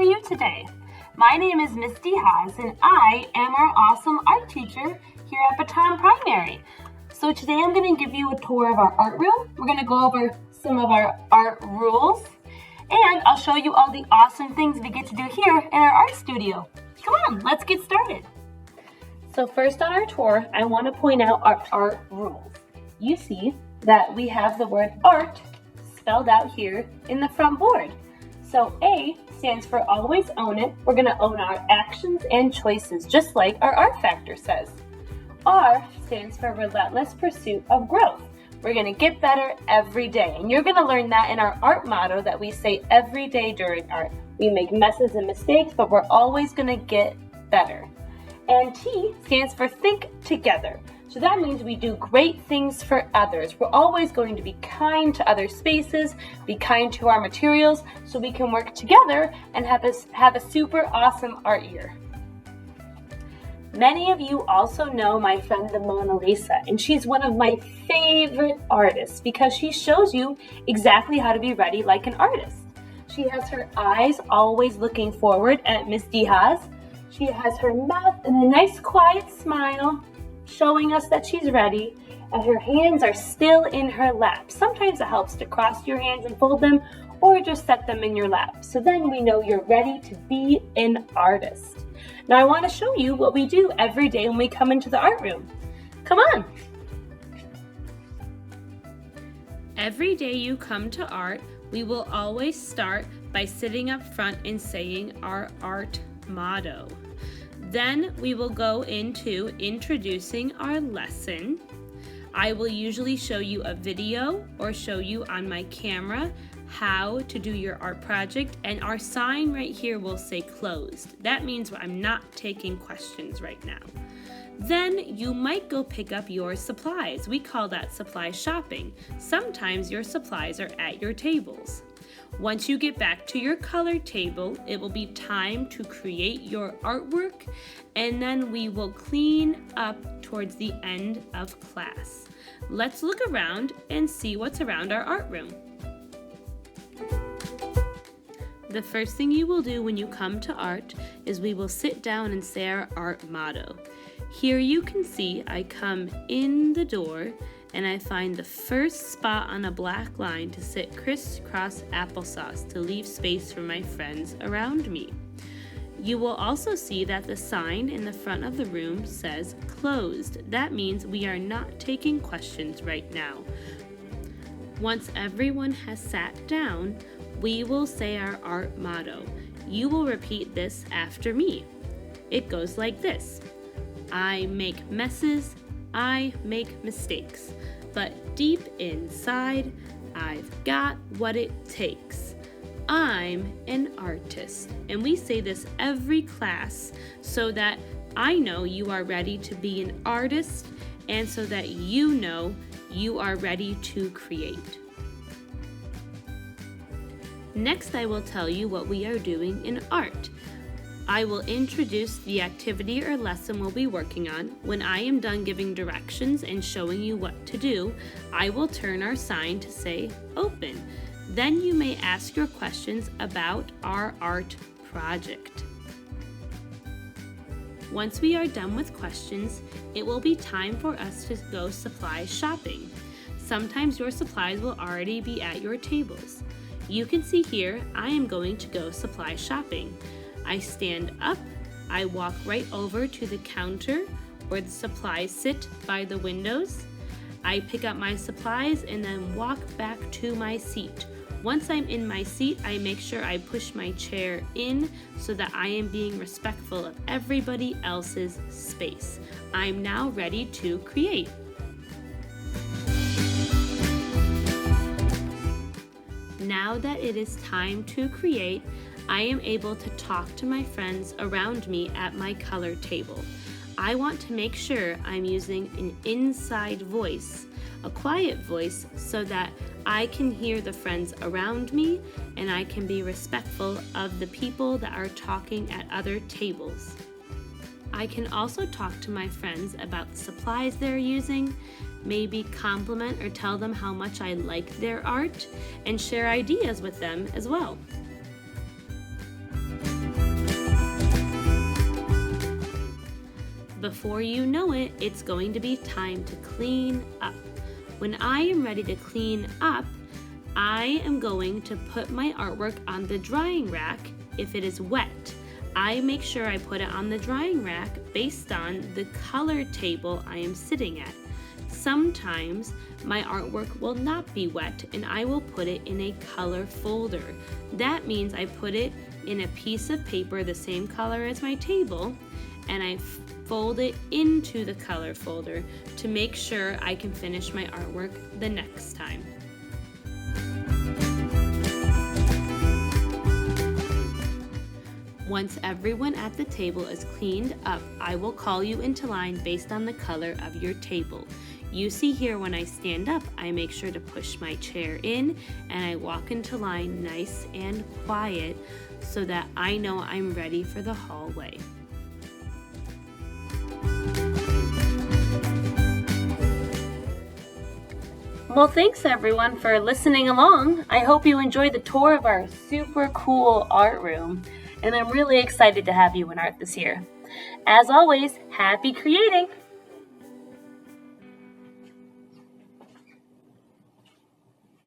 are you today? My name is Miss Diaz and I am our awesome art teacher here at Baton Primary. So today I'm going to give you a tour of our art room. We're going to go over some of our art rules and I'll show you all the awesome things we get to do here in our art studio. Come on, let's get started. So first on our tour, I want to point out our art rules. You see that we have the word art spelled out here in the front board. So A stands for always own it. We're going to own our actions and choices, just like our art factor says. R stands for relentless pursuit of growth. We're going to get better every day. And you're going to learn that in our art motto that we say every day during art. We make messes and mistakes, but we're always going to get better. And T stands for think together. So that means we do great things for others. We're always going to be kind to other spaces, be kind to our materials, so we can work together and have a super awesome art year. Many of you also know my friend the Mona Lisa, and she's one of my favorite artists because she shows you exactly how to be ready like an artist. She has her eyes always looking forward at Miss Diaz. She has her mouth and a nice quiet smile, showing us that she's ready, and her hands are still in her lap. Sometimes it helps to cross your hands and fold them, or just set them in your lap. So then we know you're ready to be an artist. Now I want to show you what we do every day when we come into the art room. Come on. Every day you come to art, we will always start by sitting up front and saying our art motto. Then we will go into introducing our lesson. I will usually show you a video or show you on my camera how to do your art project, and our sign right here will say closed. That means I'm not taking questions right now. Then you might go pick up your supplies. We call that supply shopping. Sometimes your supplies are at your tables. Once you get back to your color table, it will be time to create your artwork, and then we will clean up towards the end of class. Let's look around and see what's around our art room. The first thing you will do when you come to art is we will sit down and say our art motto. Here you can see I come in the door and I find the first spot on a black line to sit crisscross applesauce to leave space for my friends around me. You will also see that the sign in the front of the room says closed. That means we are not taking questions right now. Once everyone has sat down, we will say our art motto. You will repeat this after me. It goes like this. I make messes, I make mistakes, but deep inside, I've got what it takes. I'm an artist. And we say this every class so that I know you are ready to be an artist and so that you know you are ready to create. Next, I will tell you what we are doing in art. I will introduce the activity or lesson we'll be working on. When I am done giving directions and showing you what to do, I will turn our sign to say open. Then you may ask your questions about our art project. Once we are done with questions, it will be time for us to go supply shopping. Sometimes your supplies will already be at your tables. You can see here, I am going to go supply shopping. I stand up, I walk right over to the counter where the supplies sit by the windows. I pick up my supplies and then walk back to my seat. Once I'm in my seat, I make sure I push my chair in so that I am being respectful of everybody else's space. I'm now ready to create. Now that it is time to create, I am able to talk to my friends around me at my color table. I want to make sure I'm using an inside voice, a quiet voice, so that I can hear the friends around me and I can be respectful of the people that are talking at other tables. I can also talk to my friends about the supplies they're using, maybe compliment or tell them how much I like their art, and share ideas with them as well. Before you know it, it's going to be time to clean up. When I am ready to clean up, I am going to put my artwork on the drying rack if it is wet. I make sure I put it on the drying rack based on the color table I am sitting at. Sometimes my artwork will not be wet and I will put it in a color folder. That means I put it in a piece of paper the same color as my table and I fold it into the color folder to make sure I can finish my artwork the next time. Once everyone at the table is cleaned up, I will call you into line based on the color of your table. You see here when I stand up, I make sure to push my chair in and I walk into line nice and quiet so that I know I'm ready for the hallway. Well, thanks everyone for listening along. I hope you enjoyed the tour of our super cool art room, and I'm really excited to have you in art this year. As always, happy creating!